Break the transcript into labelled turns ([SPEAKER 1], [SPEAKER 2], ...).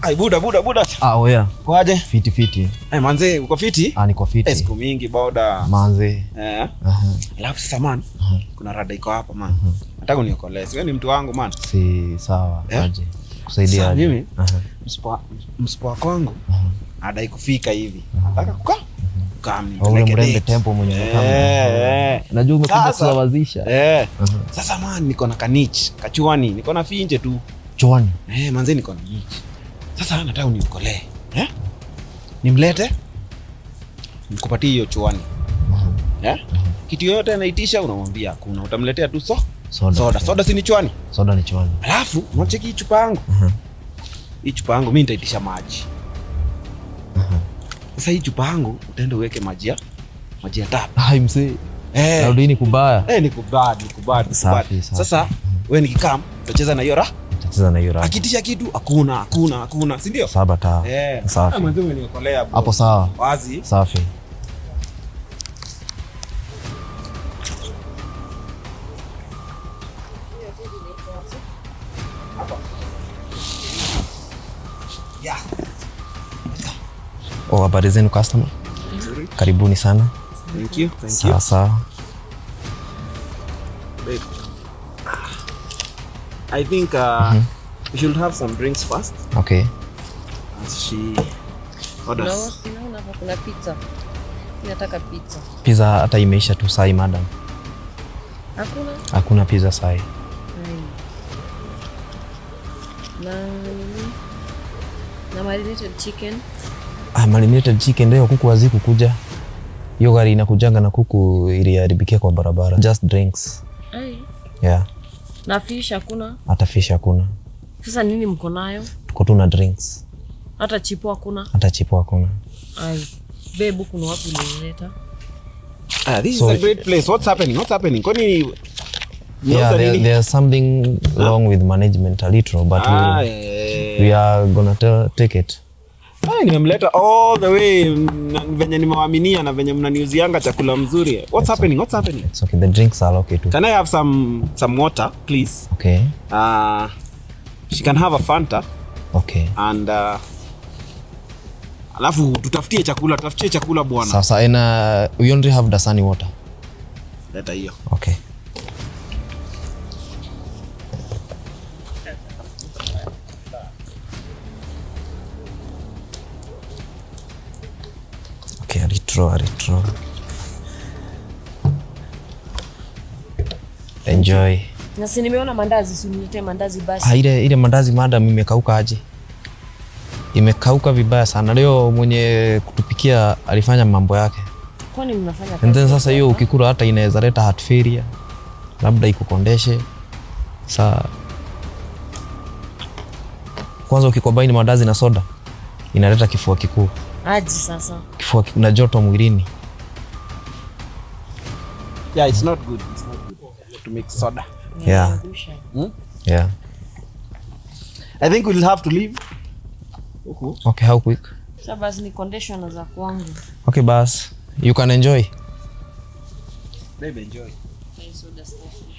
[SPEAKER 1] Ai buda.
[SPEAKER 2] Oya.
[SPEAKER 1] Kwaje?
[SPEAKER 2] Fiti.
[SPEAKER 1] Manze, uko fiti?
[SPEAKER 2] Niko fiti.
[SPEAKER 1] Siku mingi boda.
[SPEAKER 2] Manze.
[SPEAKER 1] Alafu sasa man, kuna rada iko hapa man. Nataka uniokolee. Wewe ni mtu wangu man.
[SPEAKER 2] Si sawa. Aje. Kusaidia
[SPEAKER 1] aje. Mimi mspo wangu. Adai kufika hivi. Nataka kukaa.
[SPEAKER 2] Mrembe tempo mwenye kama. Najua umekuja kusawazisha.
[SPEAKER 1] Sasa man, niko na kanich, kachuani, niko na finje tu.
[SPEAKER 2] Chuani.
[SPEAKER 1] Manze niko na niche. Sasa nataka uniokolee. Nimlete. Nikupatie hiyo chuani. Kitu yote anaitisha unamwambia hakuna. Utamletea tu soda si ni chuani?
[SPEAKER 2] Soda ni chuani.
[SPEAKER 1] Alafu unacheki hii chupa yangu. Hii chupa yangu mimi nitaitisha maji. Sasa hii chupa yangu utaenda uweke maji ya tap.
[SPEAKER 2] Hai mzee. Narudi ni kubaya.
[SPEAKER 1] Ni kubaya. Sasa wewe nikikam utacheza na hiyo raha. Akitisha kitu hakuna, si ndio?
[SPEAKER 2] Sabata. Safi.
[SPEAKER 1] Mwanzo umeniokolea bro.
[SPEAKER 2] Hapo sawa.
[SPEAKER 1] Wazi.
[SPEAKER 2] Safi. Habari zenu customer? Karibuni sana.
[SPEAKER 1] Thank you.
[SPEAKER 2] Sawa.
[SPEAKER 1] I think we should have some drinks first.
[SPEAKER 2] Okay.
[SPEAKER 1] As she orders.
[SPEAKER 3] No, kuna pizza. Nataka pizza.
[SPEAKER 2] Pizza hata imeisha tu sai madam. Hakuna pizza sai.
[SPEAKER 3] Na marinated chicken.
[SPEAKER 2] Marinated chicken leo kuku haziku kuja. Hiyo gari inakujanga na kuku iliharibikia kwa barabara. Just drinks. Yeah.
[SPEAKER 3] Na fish hakuna?
[SPEAKER 2] Hata fish hakuna.
[SPEAKER 3] Sasa nini mko nayo?
[SPEAKER 2] Tuko tu na drinks.
[SPEAKER 3] Hata chipo hakuna?
[SPEAKER 2] Hata chipo hakuna.
[SPEAKER 3] Babe, kuna wapi unaleta?
[SPEAKER 1] This is a great place. What's happening? Kwani
[SPEAKER 2] there's something wrong with management a little, but we are gonna take it.
[SPEAKER 1] Nimemleta all the way venye nimewaaminia na venye mnaniuzianga chakula mzuri. What's happening?
[SPEAKER 2] It's okay, the drinks are okay too.
[SPEAKER 1] Can I have some water, please?
[SPEAKER 2] Okay.
[SPEAKER 1] She can have a Fanta.
[SPEAKER 2] Okay.
[SPEAKER 1] And alafu tutafutie chakula bwana.
[SPEAKER 2] Sasa we only have Dasani water.
[SPEAKER 1] Leta hiyo.
[SPEAKER 2] Okay. Retro. Enjoy.
[SPEAKER 3] Na si nimeona mandazi, si uniletee mandazi basi.
[SPEAKER 2] Ile mandazi madam imekauka aje. Imekauka vibaya sana. Leo mwenye kutupikia alifanya mambo yake.
[SPEAKER 3] Kwani mnafanya kazi?
[SPEAKER 2] And then sasa hiyo ukikula hata inaweza leta heart failure. Labda ikukondeshe. Kwanza ukikombine mandazi na soda inaleta kifua kikuu.
[SPEAKER 3] Aje sasa.
[SPEAKER 2] Kifua na joto mwilini.
[SPEAKER 1] Yeah, it's not good to mix soda.
[SPEAKER 2] Yeah. Yeah.
[SPEAKER 1] I think we'll have to leave.
[SPEAKER 2] Okay, how quick?
[SPEAKER 3] Sasa basi ni conditioner za kwangu.
[SPEAKER 2] Okay, bas. You can enjoy.
[SPEAKER 1] Baby, enjoy.
[SPEAKER 3] Soda stuff.